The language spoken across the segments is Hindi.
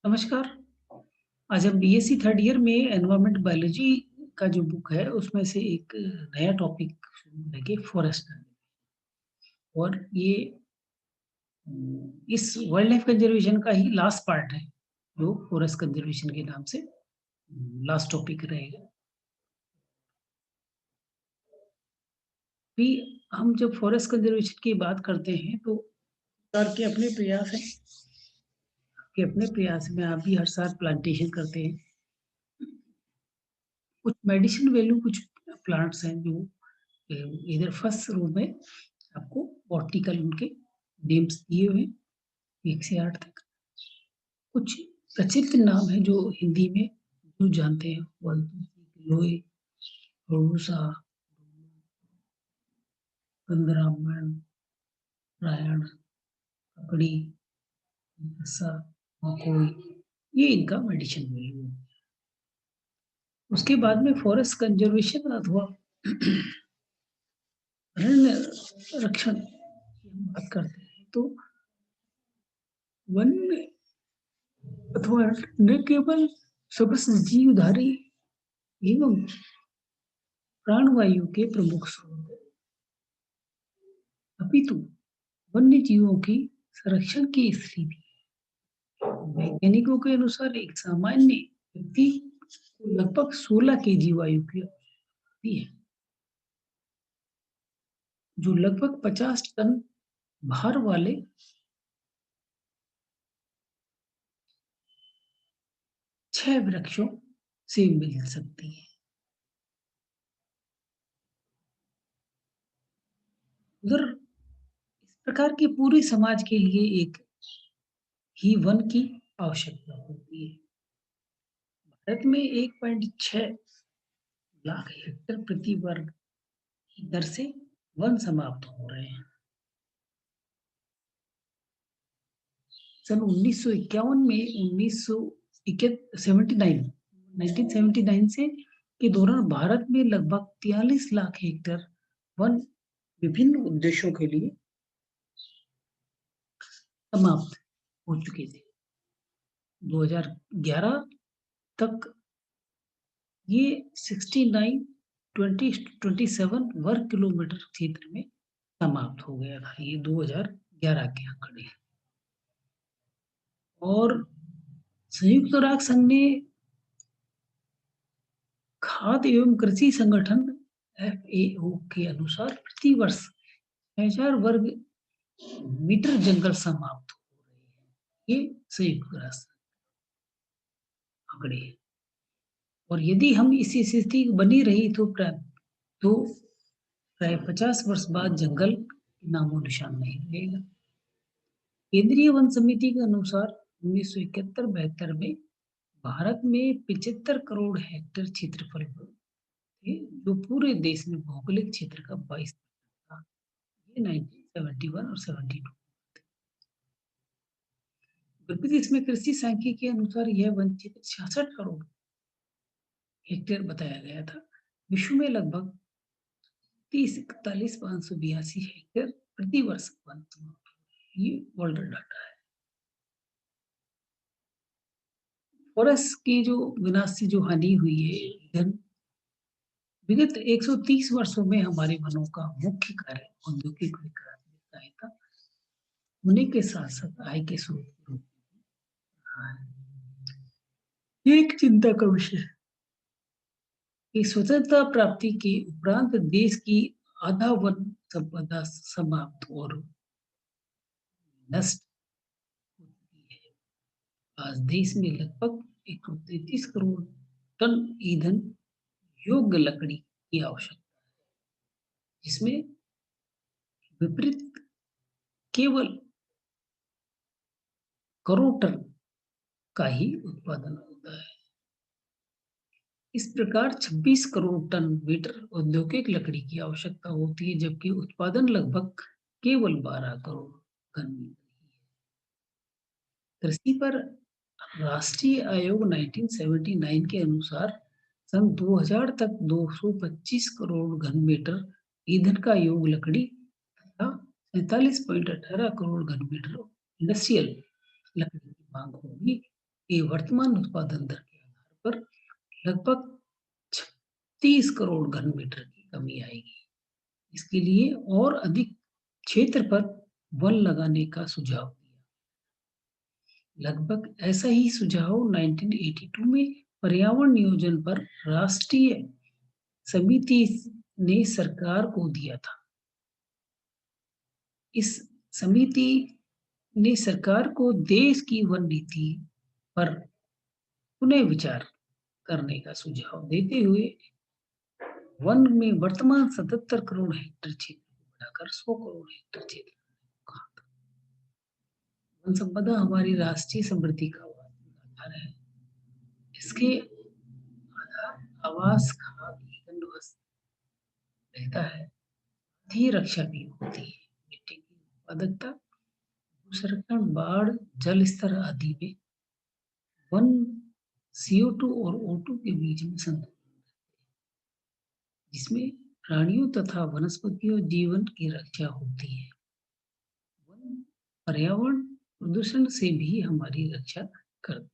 नमस्कार। आज हम बीएससी थर्ड ईयर में एनवायरमेंट बायोलॉजी का जो बुक है उसमें से एक नया टॉपिक शुरू करेंगे फॉरेस्ट। और ये इस वाइल्ड लाइफ कंजर्वेशन का ही लास्ट पार्ट है जो फॉरेस्ट कंजर्वेशन के नाम से लास्ट टॉपिक रहेगा। भी हम जब फॉरेस्ट कंजर्वेशन की बात करते हैं तो सरकार के अपने प्रयास हैं कि अपने प्रयास में आप भी हर साल प्लांटेशन करते हैं। कुछ मेडिसिन वैल्यू कुछ प्लांट्स हैं जो इधर फर्स्ट रो में आपको वर्टिकल उनके नेम्स दिए हुए हैं 1 से 8 तक। कुछ प्रचलित नाम हैं जो हिंदी में जो जानते हैं लोहे, रूसा, गंधरामन, रायण, ककड़ी, रसा, मकोई, ये इनका मेडिसिन वैल्यू है। उसके बाद में फॉरेस्ट कंजर्वेशन अथवा अरण्य रक्षण की हम बात करते हैं तो वन अथवा न केवल सबसे जीवधारी एवं प्राणवायु के प्रमुख स्रोत हैं, अपितु वन्य जीवों की संरक्षण की स्थिति भी है। वैज्ञानिकों के अनुसार एक सामान्य व्यक्ति को लगभग 16 केजी वायु की आवश्यकता है, जो लगभग 50 टन भार वाले 6 वृक्षों से मिल सकती है। उधर इस प्रकार के पूरे समाज के लिए एक ही वन की आवश्यकता होती है। भारत में 1.6 लाख हेक्टेयर प्रति वर्ग की दर से वन समाप्त हो रहे हैं। सन 1951 में 1979 से के दौरान भारत में लगभग 43 लाख हेक्टेयर वन विभिन्न उद्देश्यों के लिए समाप्त हो चुके थे। 2011 तक ये 69 वर्ग किलोमीटर क्षेत्र में समाप्त हो गया था। ये 2011 के आंकड़े हैं। और संयुक्त राष्ट्र संघ ने खाद्य एवं कृषि संगठन FAO के अनुसार प्रति वर्ष 6000 वर्ग मीटर जंगल समाप्त हो रहे हैं। ये संयुक्त राष्ट्र आंकड़े हैं। और यदि हम इसी स्थिति बनी रही तो प्राय 50 वर्ष बाद जंगल नामो निशान नहीं रहेगा। केंद्रीय वन समिति के अनुसार 1971-72 में भारत में 75 करोड़ हेक्टेयर क्षेत्रफल थे, जो पूरे देश में भौगोलिक क्षेत्र का 22 था। ये 1971 और 72 उत्तर प्रदेश में कृषि सांख्यिकी के अनुसार यह वन क्षेत्र 66 करोड़ हेक्टेयर बताया गया था। विश्व में लगभग 30-41,582 हेक्टेयर प्रति वर्ष वन, ये वर्ल्ड डाटा है। फॉरेस्ट की जो विनाश से जो हानि हुई है, विगत 130 वर्षों में हमारे वनों का मुख्य कार्य औद्योगिक विकास में सहायता होने के साथ-साथ आय के स्रोत के रूप में रहा है। ये एक चिंता का विषय है कि स्वतंत्रता प्राप्ति के उपरांत देश की आधा वन संपदा समाप्त और नष्ट हो चुकी है। आज देश में लगभग 133 करोड़ टन ईंधन योग्य लकड़ी की आवश्यकता है, जिसमें विपरीत केवल करोड़ टन का ही उत्पादन होता है। इस प्रकार 26 करोड़ टन मीटर औद्योगिक लकड़ी की आवश्यकता होती है, जबकि उत्पादन लगभग केवल 12 करोड़ घन मीटर ही है। कृषि पर राष्ट्रीय आयोग 1979 के अनुसार सन 2000 तक 225 करोड़ घन मीटर ईंधन का योग लकड़ी तथा 47.18 करोड़ घन मीटर इंडस्ट्रियल लकड़ी की मांग होगी के वर्तमान उत्पादन दर के आधार पर लगभग 36 करोड़ घन मीटर की कमी आएगी। इसके लिए और अधिक क्षेत्र पर वन लगाने का सुझाव दिया। लगभग ऐसा ही सुझाव 1982 में पर्यावरण नियोजन पर राष्ट्रीय समिति ने सरकार को दिया था। इस समिति ने सरकार को देश की वन नीति पर पुनः विचार करने का सुझाव देते हुए वन में वर्तमान 77 करोड़ हेक्टेयर क्षेत्र को बढ़ाकर 100 करोड़ हेक्टेयर क्षेत्र को कहा था। वन संपदा हमारी राष्ट्रीय समृद्धि का आधार है। इसके आधार आवास, खाद्य, ईंधन, वस्त्र रहता है, ही रक्षा भी होती है। मिट्टी की उत्पादकता, भूसंरक्षण, बाढ़, जल स्तर आदि में वन CO2 और O2 के बीच में संतुलन, जिसमें प्राणियों तथा वनस्पतियों जीवन की रक्षा होती है। वन पर्यावरण प्रदूषण से भी हमारी रक्षा करते हैं।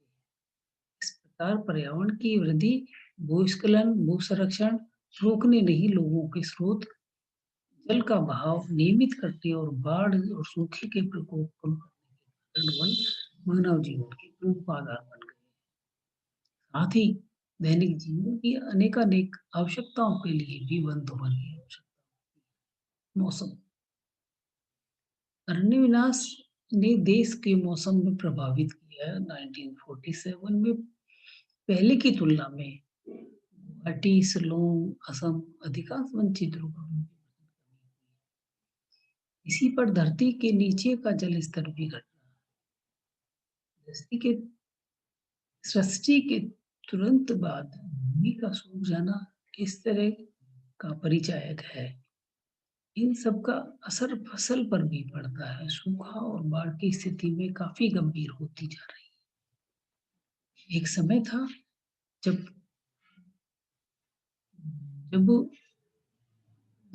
इस प्रकार पर्यावरण की वृद्धि, भूस्खलन, भू संरक्षण रोकने नहीं, लोगों के स्रोत, जल का बहाव नियमित करते और बाढ़ और सूखे के प्रकोप कम करने के कारण वन मानव जीवन के प्रमुख आधार बन गए। साथ ही दैनिक जीवन की अनेकानेक आवश्यकताओं के लिए भी वन तो वन की आवश्यकता। मौसम, अरण्य विनाश ने देश के मौसम में प्रभावित किया है। 1947 में पहले की तुलना में गुवाहाटी, शिलोंग, असम अधिकांश वन क्षेत्रों पर इसी पर धरती के नीचे का जल स्तर भी घट रहा है। सृष्टि के तुरंत बाद भूमि का सूख जाना किस तरह का परिचायक है। इन सब का असर फसल पर भी पड़ता है। सूखा और बाढ़ की स्थिति में काफी गंभीर होती जा रही है। एक समय था जब जब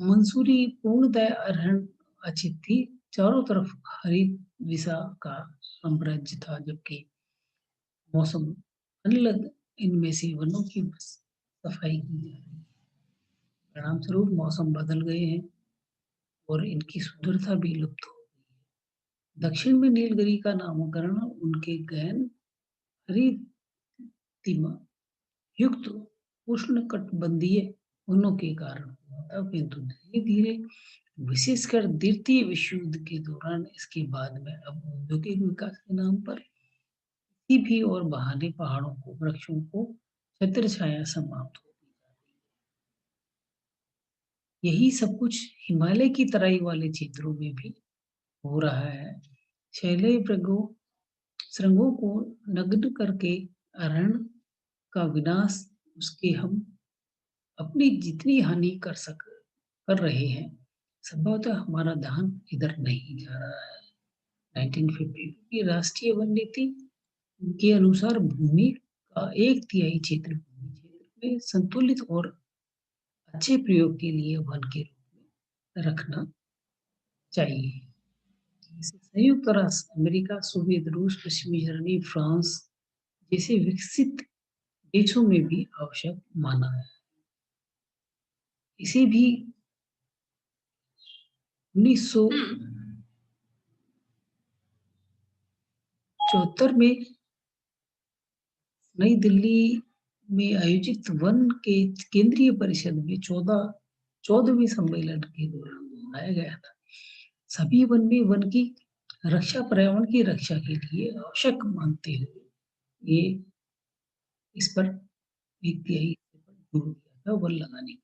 मंसूरी पूर्णतः अरण्यचित थी, चारों तरफ हरित विसा का साम्राज्य था, जबकि मौसम अलग इनमें से वनों की सफाई की जा रही है। परिणाम स्वरूप मौसम बदल गए हैं और इनकी सुंदरता भी लुप्त हो गई है। दक्षिण में नीलगिरी का नामकरण उनके गहन हरितिमा युक्त उष्णकटिबंधीय वनों के कारण हुआ था, किंतु धीरे धीरे विशेषकर द्वितीय विश्व युद्ध के दौरान इसके बाद में अब औद्योगिक विकास के नाम पर किसी भी और बहाने पहाड़ों को, वृक्षों को छत्र छाया समाप्त होती जा रही है। यही सब कुछ हिमालय की तराई वाले क्षेत्रों में भी हो रहा है। शैलीय सुरंगों को नग्न करके अरण्य का विनाश, उसके हम अपनी जितनी हानि कर रहे हैं, संभवतः हमारा ध्यान इधर नहीं जा रहा है। 1950 की राष्ट्रीय वन नीति के अनुसार भूमि का 1/3 क्षेत्र भूमि क्षेत्र में संतुलित और अच्छे प्रयोग के लिए वन के रूप में रखना चाहिए। इसे संयुक्त राष्ट्र अमेरिका, सोवियत रूस, पश्चिमी जर्मनी, फ्रांस जैसे विकसित देशों में भी आवश्यक माना है। इसे भी 1974 में नई दिल्ली में आयोजित वन के केंद्रीय परिषद में 14वें सम्मेलन के दौरान दोहराया गया था। सभी वन में वन की रक्षा पर्यावरण की रक्षा के लिए आवश्यक मानते हुए ये इस पर एक तिहाई जोर दिया था वन लगाने के लिए।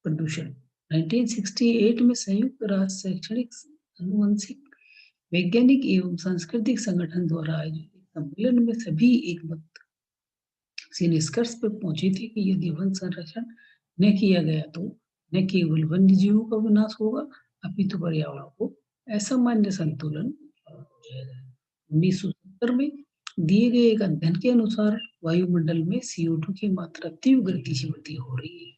प्रदूषण, 1968 में संयुक्त राष्ट्र शैक्षणिक, आनुवंशिक, वैज्ञानिक एवं सांस्कृतिक संगठन द्वारा आयोजित सम्मेलन में सभी एक मत से निष्कर्ष पर पहुंचे थे कि यदि वन संरक्षण न किया गया तो न केवल वन्य जीवों का विनाश होगा, अपितु पर्यावरण को असामान्य संतुलन हो जाएगा। 1970 में दिए गए एक अध्ययन के अनुसार वायुमंडल में CO2 की मात्रा तीव्र गति से वृद्धि हो रही है।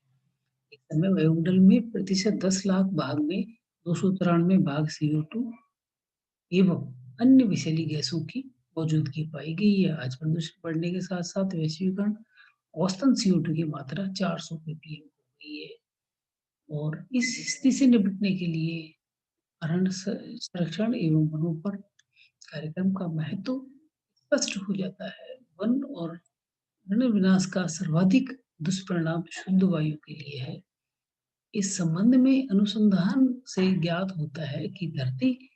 इस समय वायुमंडल में प्रतिशत 10 लाख भाग में 293 भाग CO2 एवं अन्य विषैली गैसों की मौजूदगी पाई गई है। आज प्रदूषण बढ़ने के साथ-साथ वैश्वीकरण औसतन CO2 की मात्रा 400 ppm हो गई है और इस स्थिति से निपटने के लिए अरण्य संरक्षण एवं वनों पर कार्यक्रम का महत्व स्पष्ट हो जाता है। वन और अरण्य विनाश का सर्वाधिक दुष्परिणाम शुद्ध वायु के लिए है। इस संबंध में अनुसंधान से ज्ञात होता है कि धरती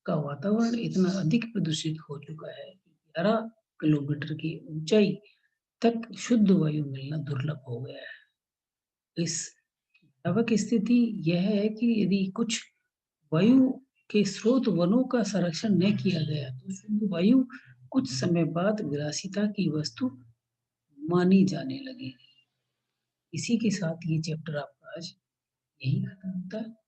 का वातावरण इतना अधिक प्रदूषित हो चुका है कि 11 किलोमीटर की ऊंचाई तक शुद्ध वायु मिलना दुर्लभ हो गया है। इस भयावह स्थिति यह है कि यदि कुछ वायु के स्रोत वनों का संरक्षण न किया गया तो शुद्ध वायु कुछ समय बाद विलासिता की वस्तु मानी जाने लगेगी। इसी के साथ ये चैप्टर आपका आज यही खत्म होता है।